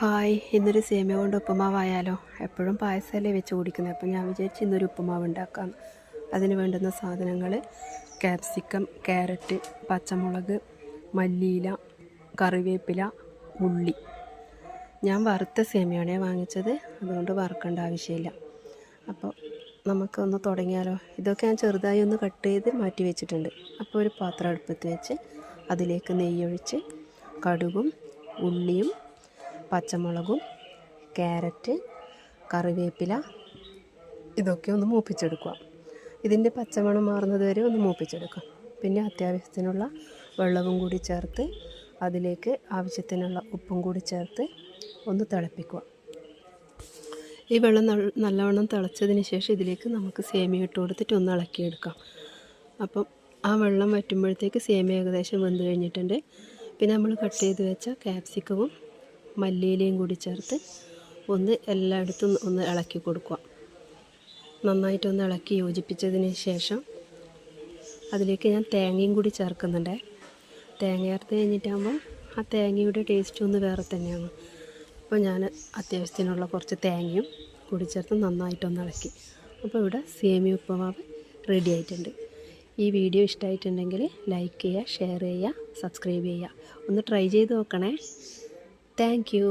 Hi, ഇന്നൊരു സേമിയ കൊണ്ട് ഉപ്പുമാവായാലോ? എപ്പോഴും പായസമല്ലേ വെച്ച് കുടിക്കുന്നത്. അപ്പം ഞാൻ വിചാരിച്ച് ഇന്നൊരു ഉപ്പുമാവ് ഉണ്ടാക്കാം. അതിന് വേണ്ടുന്ന സാധനങ്ങൾ: ക്യാപ്സിക്കം, ക്യാരറ്റ്, പച്ചമുളക്, മല്ലിയില, കറിവേപ്പില, ഉള്ളി. ഞാൻ വറുത്ത സേമിയയാണേ വാങ്ങിച്ചത്, അതുകൊണ്ട് വറുക്കേണ്ട ആവശ്യമില്ല. അപ്പോൾ നമുക്കൊന്ന് തുടങ്ങിയാലോ? ഇതൊക്കെ ഞാൻ ചെറുതായി ഒന്ന് കട്ട് ചെയ്ത് മാറ്റി വെച്ചിട്ടുണ്ട്. അപ്പോൾ ഒരു പാത്രം അടുപ്പത്ത് വെച്ച് അതിലേക്ക് നെയ്യൊഴിച്ച് കടുകും ഉള്ളിയും പച്ചമുളകും ക്യാരറ്റ് കറിവേപ്പില ഇതൊക്കെ ഒന്ന് മൂപ്പിച്ചെടുക്കുക. ഇതിൻ്റെ പച്ചമണം മാറുന്നത് വരെ ഒന്ന് മൂപ്പിച്ചെടുക്കുക. പിന്നെ അത്യാവശ്യത്തിനുള്ള വെള്ളവും കൂടി ചേർത്ത് അതിലേക്ക് ആവശ്യത്തിനുള്ള ഉപ്പും കൂടി ചേർത്ത് ഒന്ന് തിളപ്പിക്കുക. ഈ വെള്ളം നല്ലവണ്ണം തിളച്ചതിന് ശേഷം ഇതിലേക്ക് നമുക്ക് സേമിയ ഇട്ട് കൊടുത്തിട്ട് ഒന്ന് ഇളക്കിയെടുക്കാം. അപ്പം ആ വെള്ളം വറ്റുമ്പോഴത്തേക്ക് സേമിയ ഏകദേശം വെന്ത് കഴിഞ്ഞിട്ടുണ്ട്. പിന്നെ നമ്മൾ കട്ട് ചെയ്ത് വെച്ച ക്യാപ്സിക്കവും മല്ലിയിലയും കൂടി ചേർത്ത് ഒന്ന് എല്ലായിടത്തും ഒന്ന് ഇളക്കി കൊടുക്കുക. നന്നായിട്ടൊന്ന് ഇളക്കി യോജിപ്പിച്ചതിന് ശേഷം അതിലേക്ക് ഞാൻ തേങ്ങയും കൂടി ചേർക്കുന്നുണ്ട്. തേങ്ങ ചേർത്ത് കഴിഞ്ഞിട്ടാകുമ്പോൾ ആ തേങ്ങയുടെ ടേസ്റ്റ് ഒന്ന് വേറെ തന്നെയാണ്. അപ്പോൾ ഞാൻ അത്യാവശ്യത്തിനുള്ള കുറച്ച് തേങ്ങയും കൂടി ചേർത്ത് നന്നായിട്ടൊന്ന് ഇളക്കി. അപ്പോൾ ഇവിടെ സേമിയ ഉപ്പുമാവ് റെഡി ആയിട്ടുണ്ട്. ഈ വീഡിയോ ഇഷ്ടമായിട്ടുണ്ടെങ്കിൽ ലൈക്ക് ചെയ്യുക, ഷെയർ ചെയ്യുക, സബ്സ്ക്രൈബ് ചെയ്യുക. ഒന്ന് ട്രൈ ചെയ്ത് നോക്കണേ. Thank you.